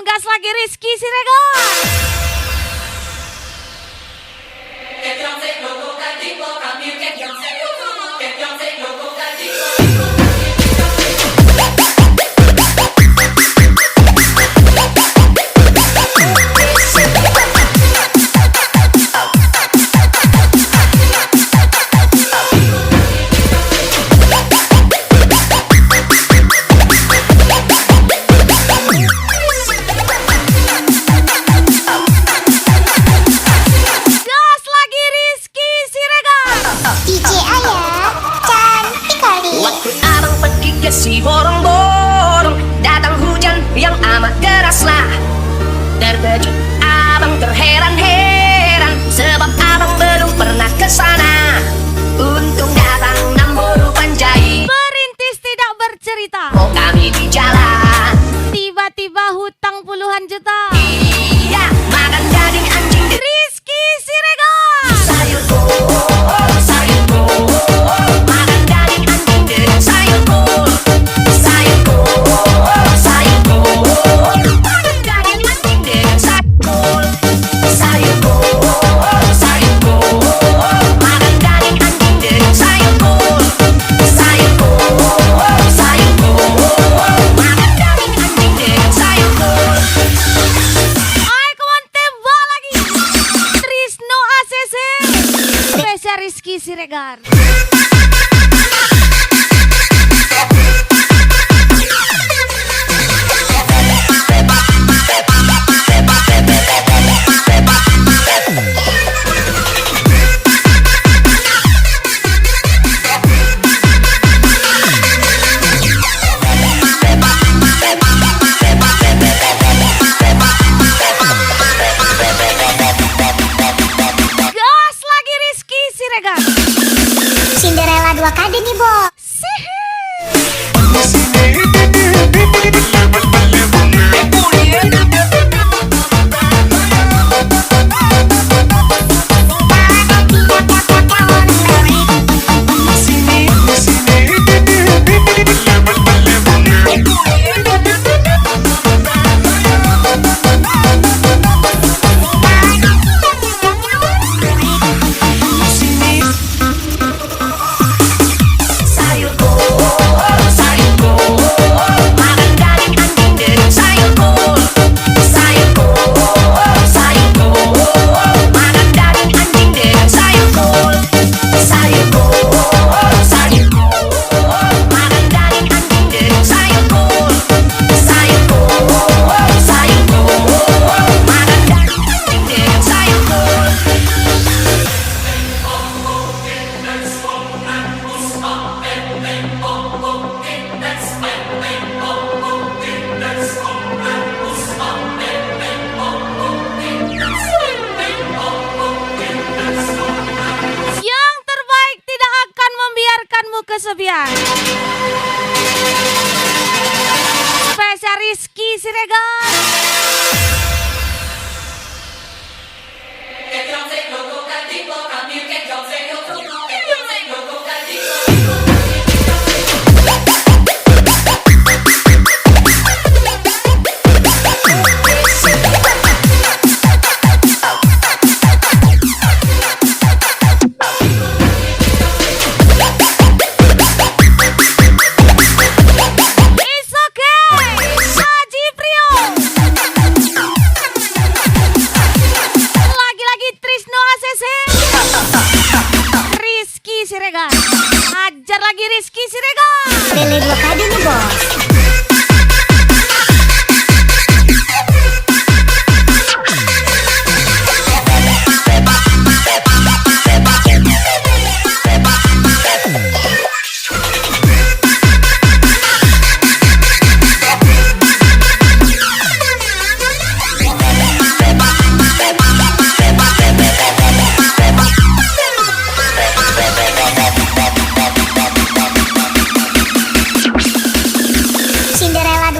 Gas lagi Rizky Siregar. Si borong-borong datang hujan yang amat deraslah. Terkejut abang terheran-heran sebab abang belum pernah kesana. Untung datang Namboru Panjai. Perintis tidak bercerita. Mau kami di jalan, tiba-tiba hutang puluhan juta. Iya, makan daging anjing di Rizky Siregar. sayur kol, sayur kol. Makan daging anjing di sayur kol. Sayur kol, sayur kol. Makan daging anjing di sayur kol. Sayur kol, sayur kol. Makan daging anjing di sayur kol. Sayur kol, sayur kol. Makan daging anjing di sayur kol. Ayo kawan tembak lagi. Trisno ACC. Spesial Rizky Siregar. Gas lagi Rizky Siregar. Cinderella 2 kali nih, Bo. Sayur kol, sayur kol. Makan daging anjing dari sayur kol. Sayur kol, sayur kol. Makan daging anjing dari sayur kol. Sayur kol, sayur kol. Makan daging anjing dari sayur kol. Sayur kol, sayur kol. Makan daging anjing dari sayur kol. Yang terbaik tidak akan membiarkanmu kesepian. Spesial Rizky Siregar. It's okay. Haji Priyo.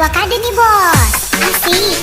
lagu akademi bos. Asik.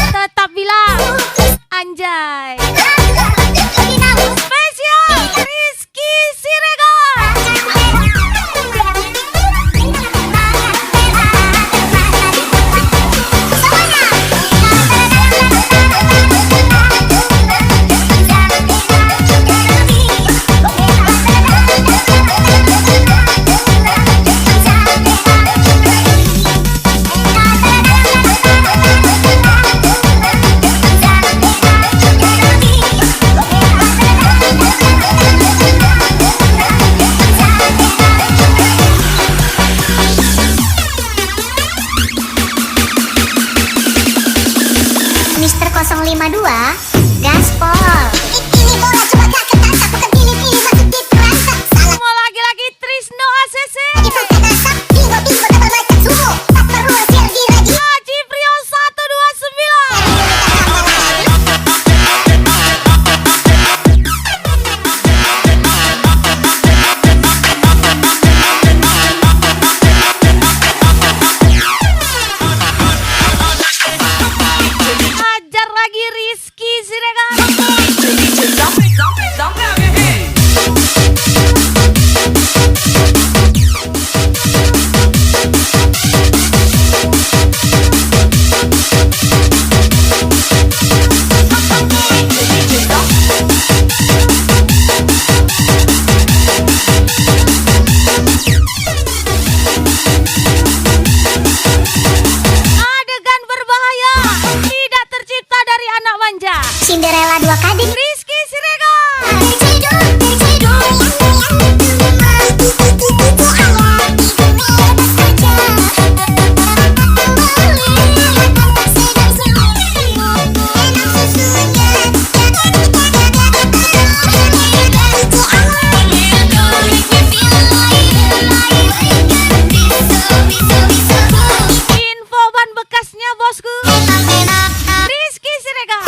Tetap bilang anjay. Spesial Rizky Siregar. Mister 052 Gaspol. Ini bola cuma gak ketangkap, bukan pilih-pilih masuk di perangkap. Salah Semua lagi-lagi Trisno ACC. di pangkat asap, bingo-bingo double macam sumo. Tak perlu selfie lagi. Haji Prio 129. Hajar lagi Rizky Siregar. Adegan berbahaya tidak tercipta dari anak manja. Cinderella 2 kading. Rizky Siregar. Info ban bekasnya bosku. Rizky Siregar.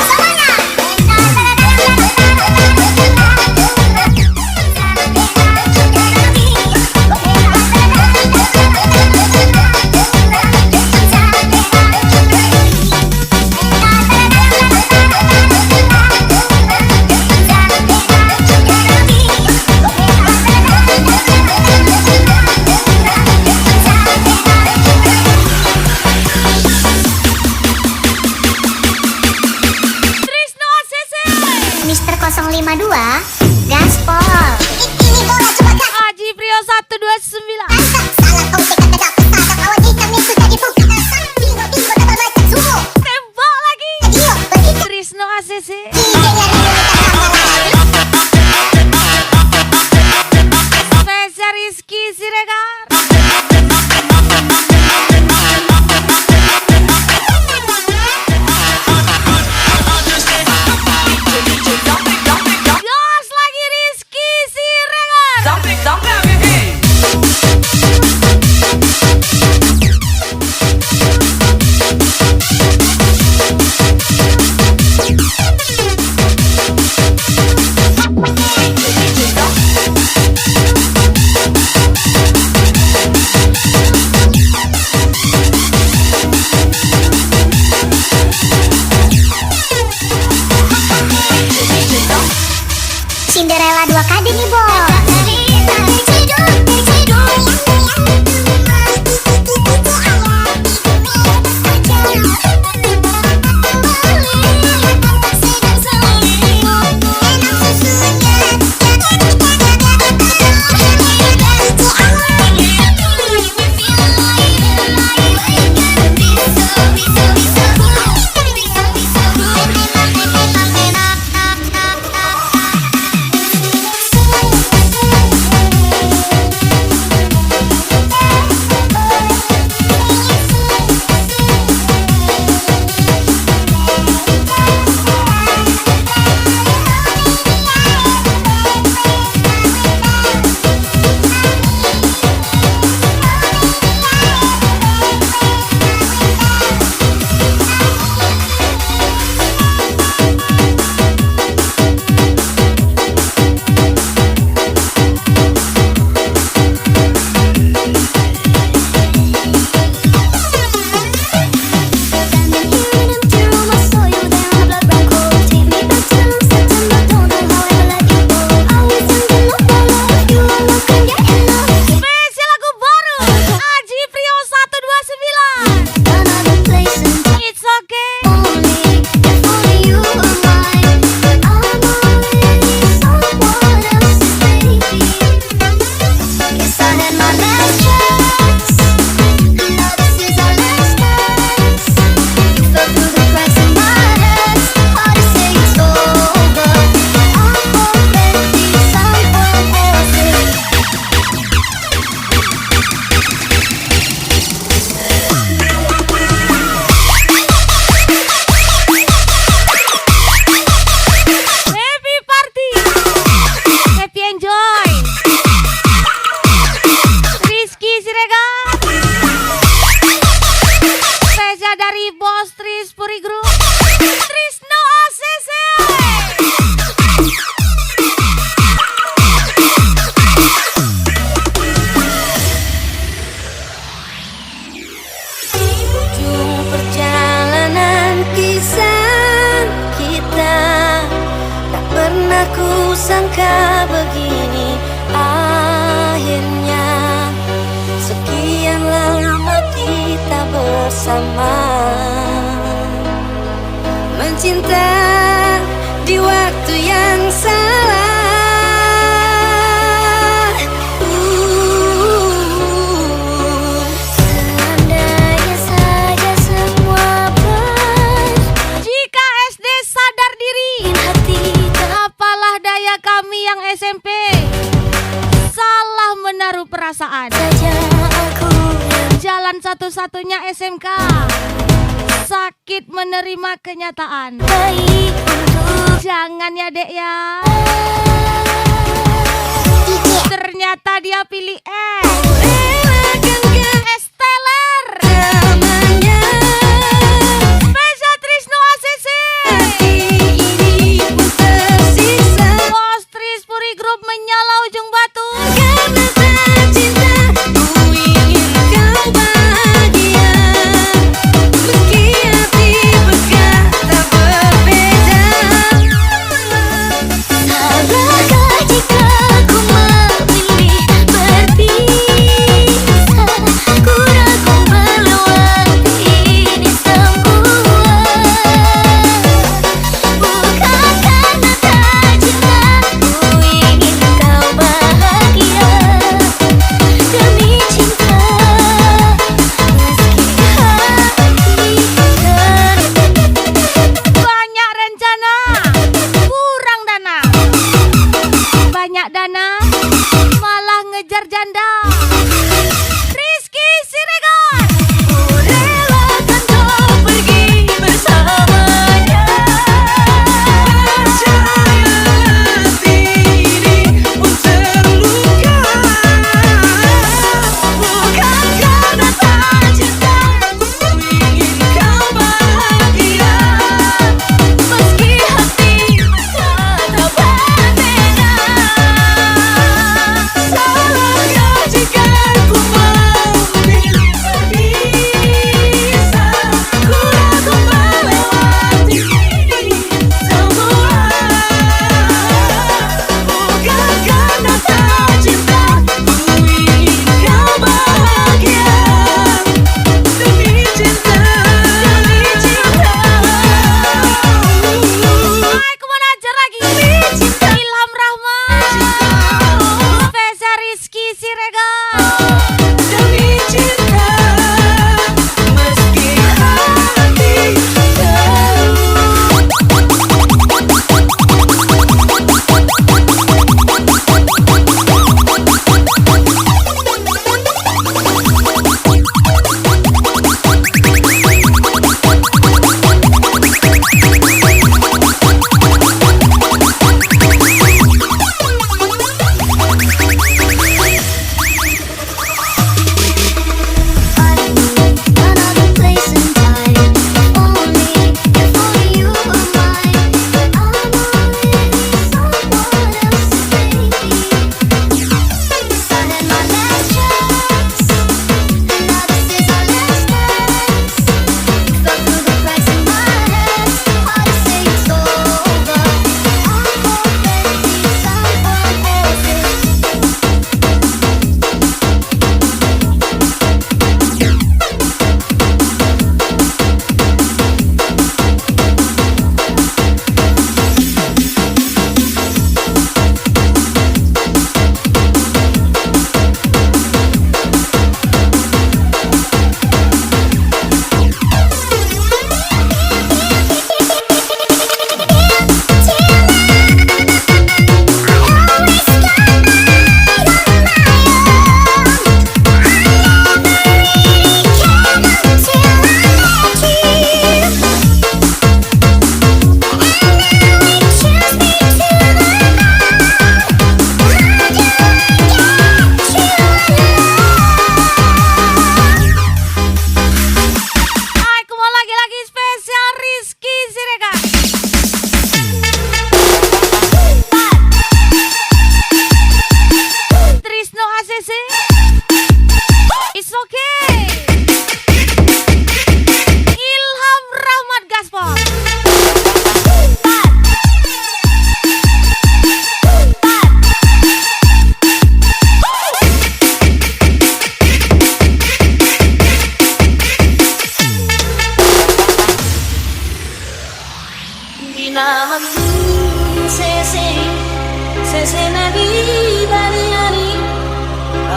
Trisno ACC. Mister 052 Gaspol. Ini bola cuma gak Haji Prio 129. salah kau tekan tegak pesawat awan hitam itu jadi bukan asap. Bingo-bingo double macam sumo. Tembak lagi. Adio, begitu. Trisno ACC. DJ-nya Rio minta kabar. Kadin Ibo. Spesial lagu baru Aji Prio 129. It's okay. Happy party, happy enjoy. Rizky Siregar, spesial dari Bos Tris Puri Group, Trisno ACC. Ujung perjalanan kisah kita, tak pernah ku sangka begini akhirnya. Sekian lama kita bersama, mencinta di waktu yang salah. Seandainya saja semua Jika SD sadar diri, hati apalah daya kami yang SMP salah menaruh perasaan. saja aku Jalan satu-satunya SMK, sakit menerima kenyataan. baik untuk Jangan ya dek ya, ternyata dia pilih Esteller. Spesial Trisno ACC, Bos Tris Puri Group menyala ujung batu. Salahkah jika ku memilih berpisah? Ku ragu melewati ini semua. Bukan karena tak cinta, ku ingin kau bahagia. Demi cinta, meski hati Banyak rencana, kurang dana. Banyak dana, malah ngejar janda. Rizky Siregar, ku relakan kau pergi bersamanya. Bukan karena tak cinta, ku ingin kau bahagia. Meski hati tetap berbeda. Salahkah jika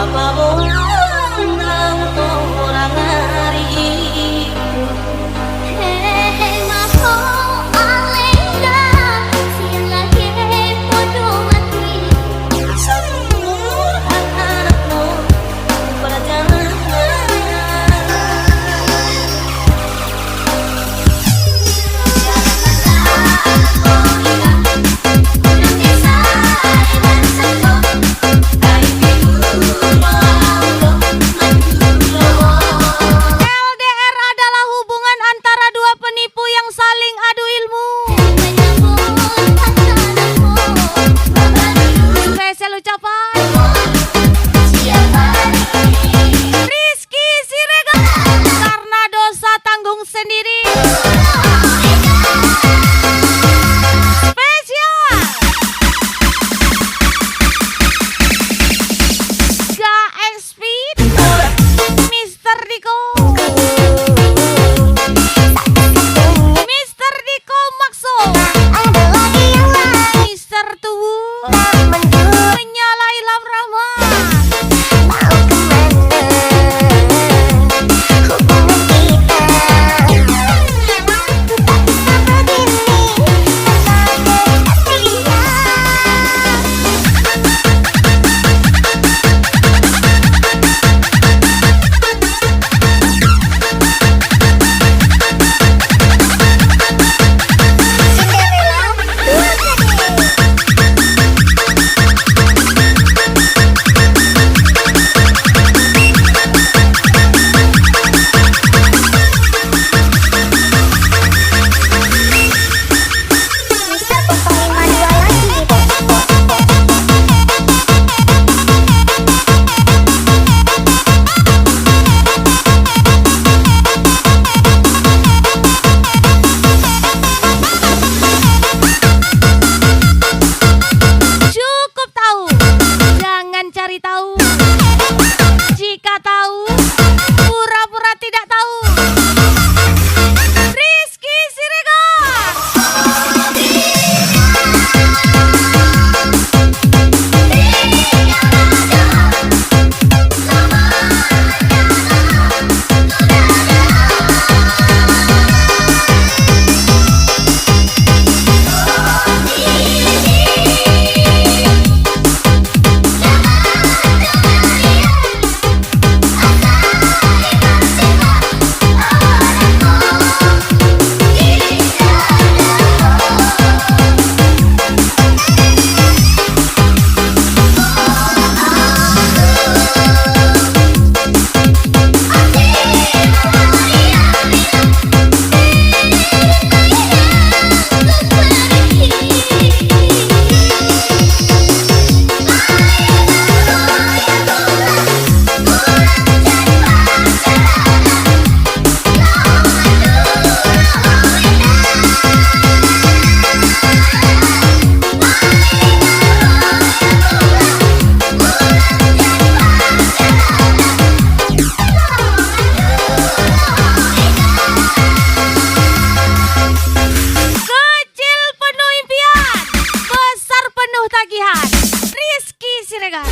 Hei mako alenga siang lagi podo mati. LDR adalah hubungan antara dua penipu yang saling adu ilmu. Spesial ucapan Rizky Siregar. Karena dosa tanggung sendiri. Spesial Gaeng Speed Mister Diko. Mister Diko Makso. Mister Tuwu menyala Ilham Rahman. Cukup tahu, jangan cari tahu. Jika tahu, pura-pura tidak tahu. Rizky Siregar. Kecil penuh impian, besar penuh tagihan. Rizky Siregar.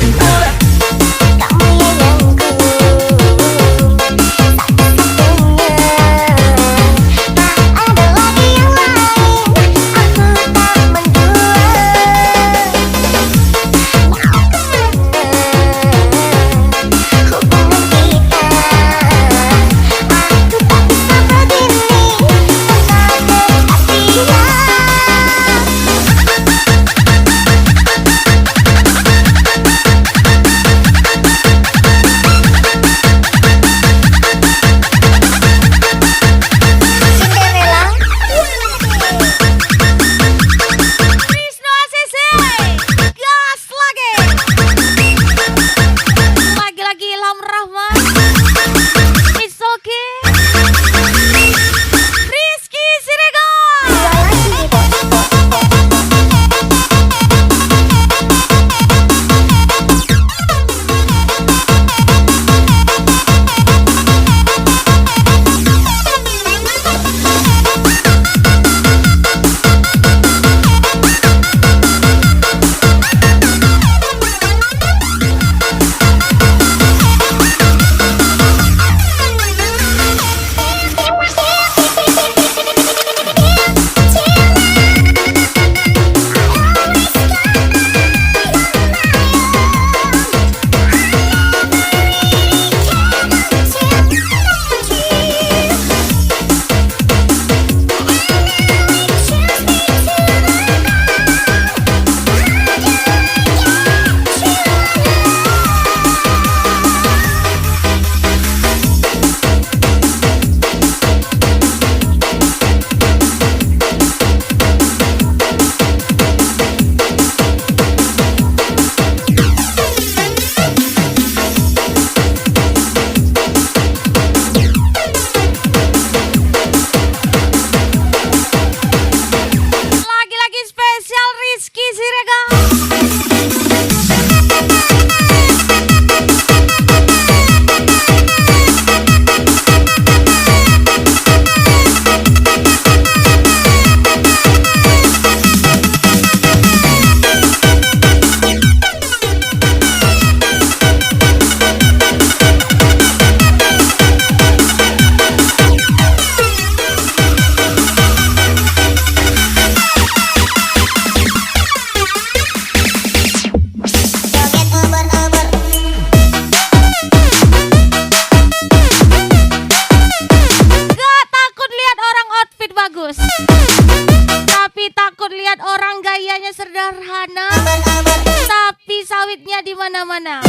duitnya di mana-mana.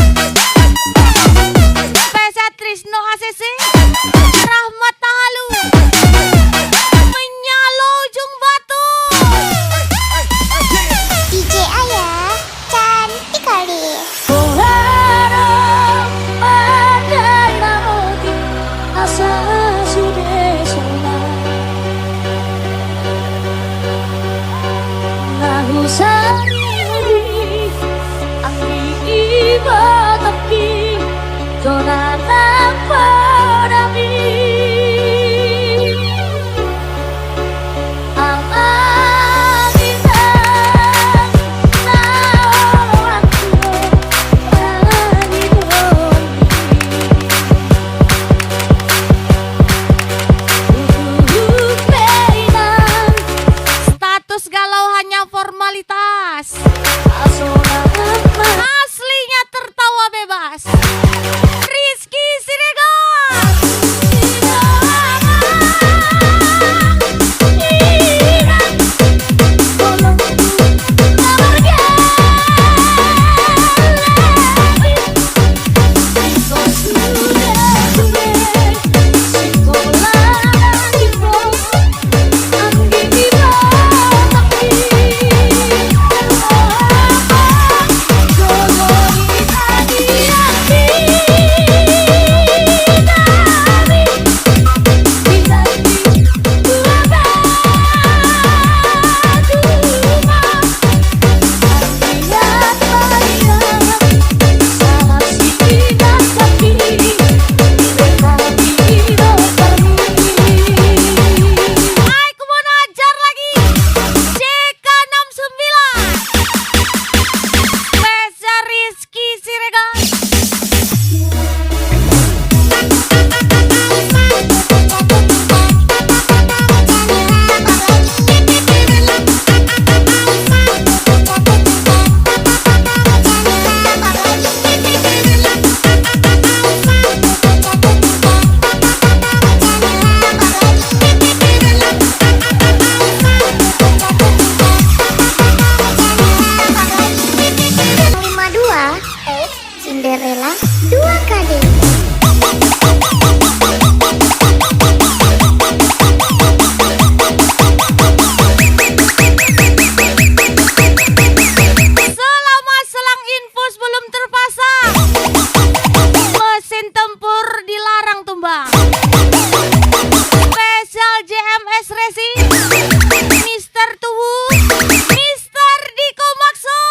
Spesial Trisno ACC, Rahmat Tahalu, Menyalo Ujung Batu. DJ Ayah cantik kali. Kuharap ada nauti asa sudesona nahusani anggi iba tapi donana padami Status galau hanya formalitas, aslinya tertawa bebas. Rizky Siregar. Cinderella 2KD. Selama selang infus belum terpasang, mesin tempur dilarang tumbang. Spesial JMS Racing, Mister Tuhu, Mister Diko Maxo.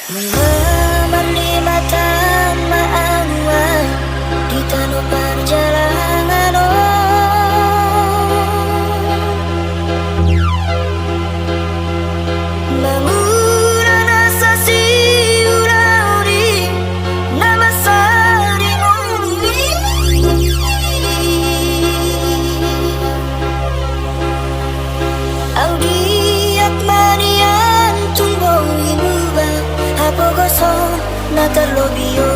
Mengaman di mata ma'awa di tanah perjalanan Bangunan asa si urauri nama saring Audiat manian tumbuh imuba Hapo gosong na terlobio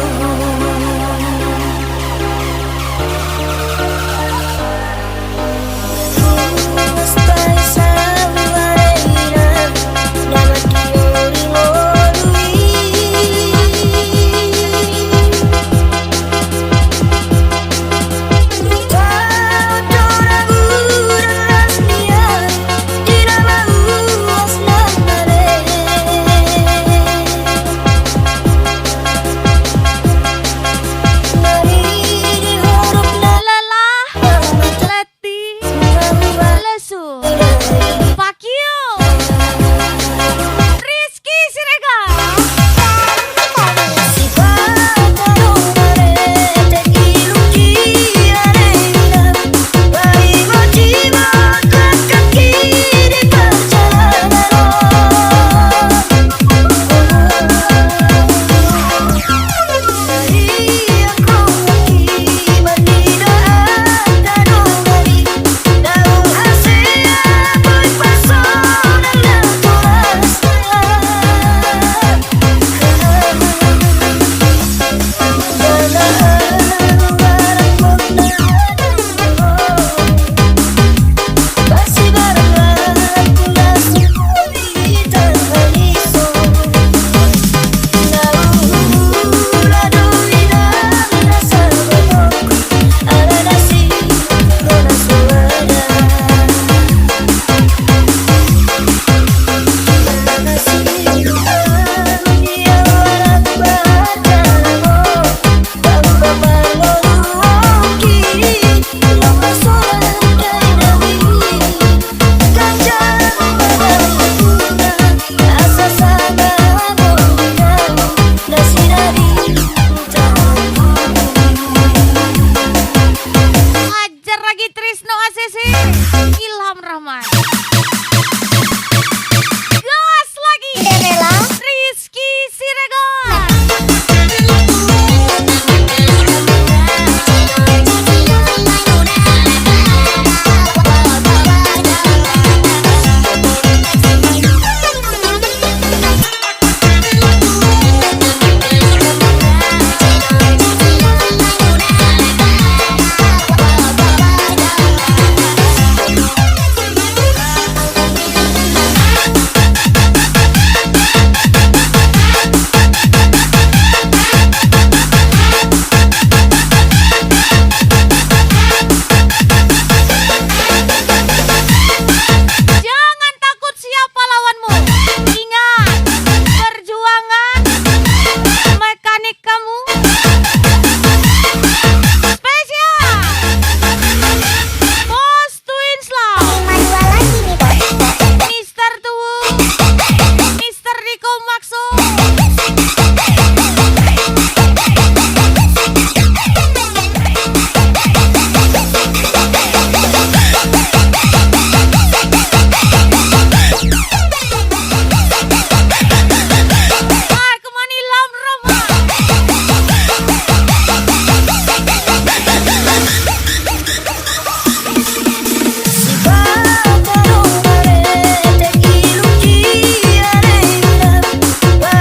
Lelah, letih, lesu. Fuck you. Rizky Siregar. Hajar lagi Trisno ACC. Ilham Rahman. Gas lagi. Rizky Siregar. Jangan takut siapa lawanmu. Ingat, perjuangan mekanik kamu spesial. Bos Twins lah. Mister Tuwu, Mister Diko Makso. Kemana Ilham Rahman. Bye.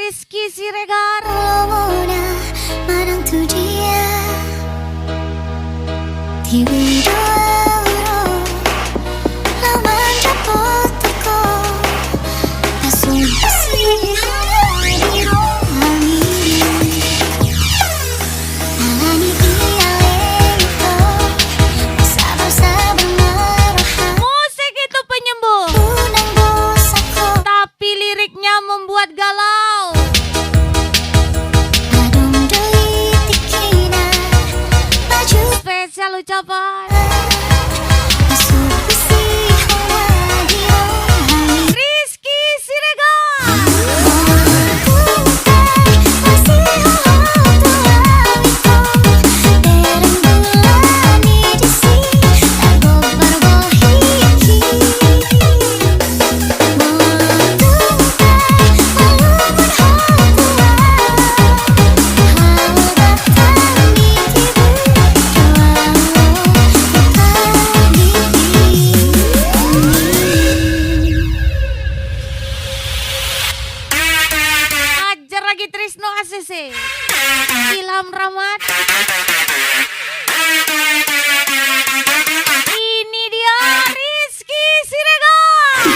Rizky Siregar. Mona marang tu dia tiba lawan dapat toko langsung bersih di rohani alani dia lento sabar-sabar merahan Musik itu penyembuh, unang dosaku tapi liriknya membuat galau. adung doi tikina baju Spesial ucapan masuk bersih hawa di rohani Rizky Siregar. Ajar lagi Trisno ACC, Ilham Rahmat. Ini dia Rizky Siregar.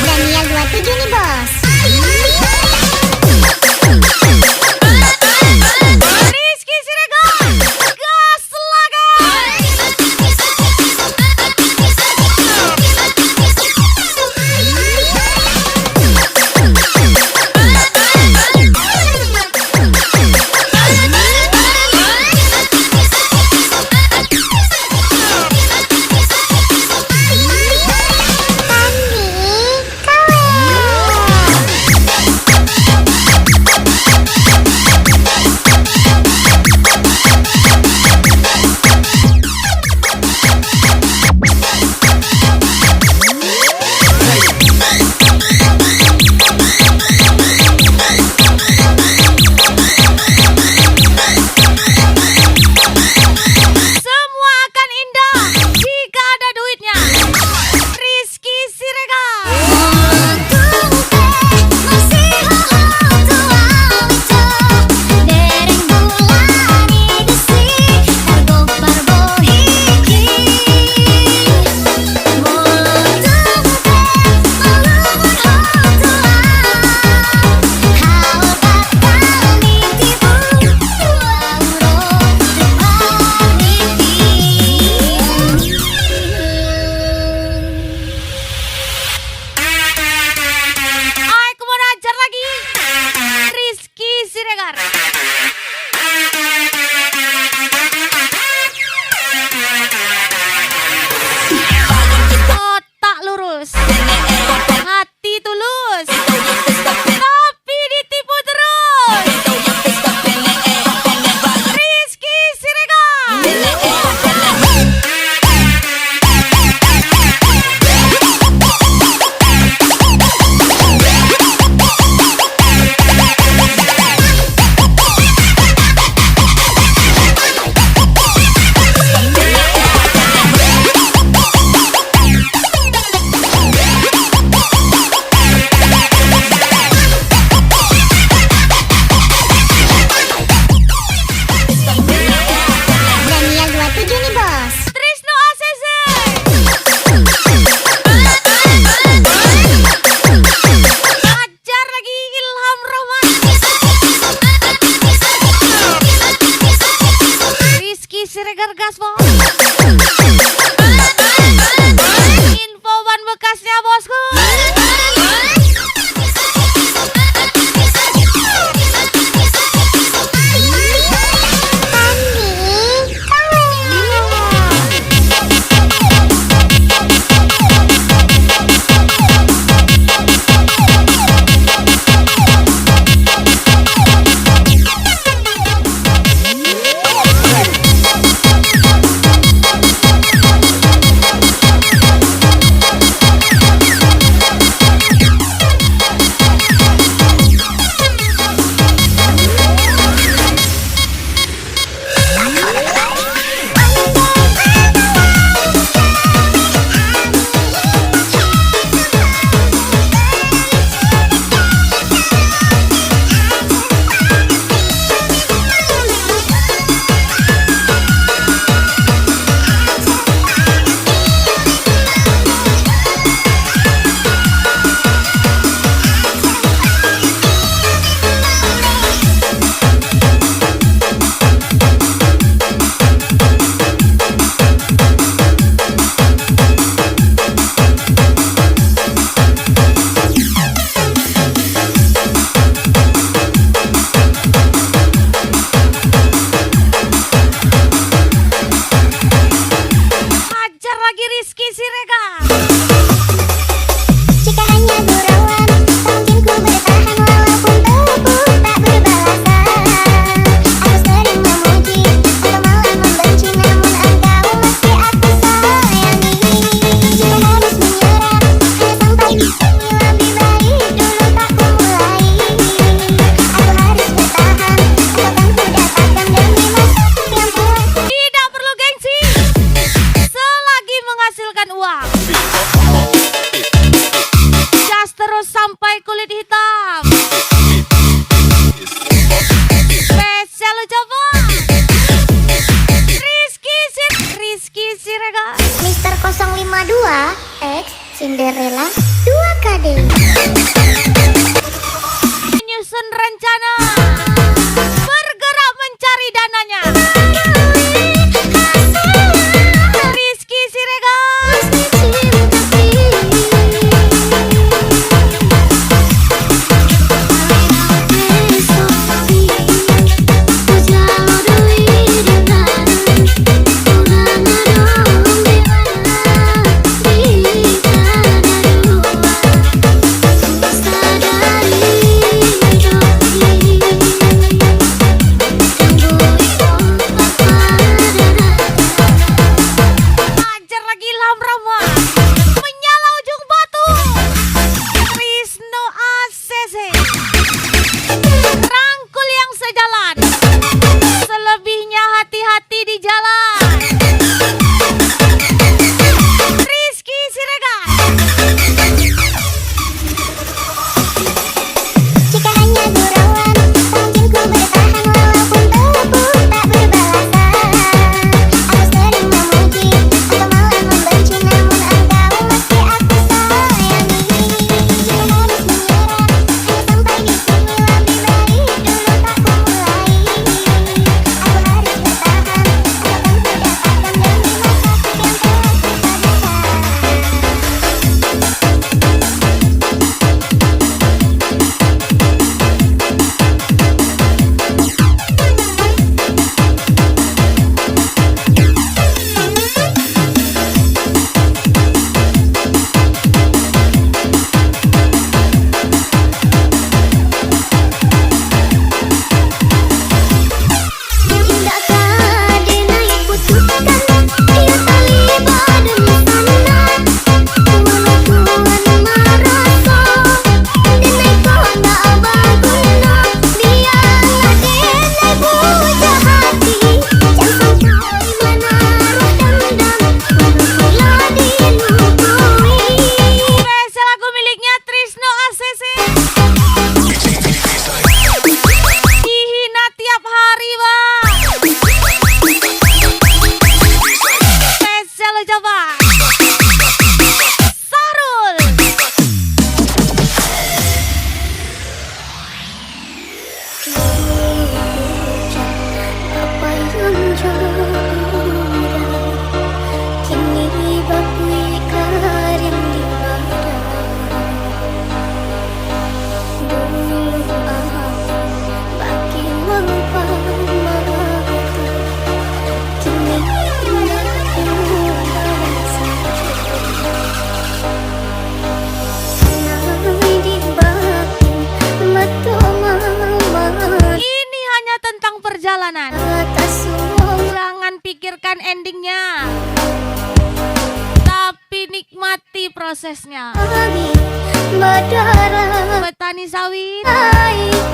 Daniel 27 nih bos. Rizky Siregar, gas lagi. Semua akan indah jika ada duitnya. Rizky Siregar. Aku mau ajar lagi Rizky Siregar. Otak lurus, hati tulus, tapi ditipu terus. Rizky Siregar. Daniel 27 nih bos. Trisno ACC. Ajar lagi Ilham Rahmat. Rizky Siregar Gaspol. Info ban bekasnya bosku. Andi Cinderella 2KD. Menyusun rencana, bergerak mencari dananya. Rizky Siregar. Ajar lagi Ilham Rama, menyala ujung batu. Trisno ACC, rangkul yang sejalan. Selebihnya hati-hati di jalan. Rizky Siregar. Jika hanya gurauan, tak mungkin ku bertahan walaupun terpuruk tak berbalasan. Aku sering memuji atau malah membenci, namun engkau masih aku sayangi. Jika harus menyerah, hanya sampai di sini lebih baik dulu tak ku mulai. Aku harus bertahan, asalkan ku dapatkan demi masaku yang telah Indakkah denai putuskan dia tali badan sana. Walaupun merasa denai kau tak berguna, biarlah denai puja hati. Jangan sampai menaruh dendam untuk pula dilukui. Spesial lagu miliknya Trisno ACC. Dihina tiap hari bang. Spesial lo coba Sarul. Apa yang jodoh kini bakui karim di badan. Dulu aku bagi mengpamah, kini aku merasa senang di batin mata mama. Ini hanya tentang perjalanan. Atas semua Jangan pikirkan endingnya, tapi nikmati prosesnya. kami berdarah Petani sawit air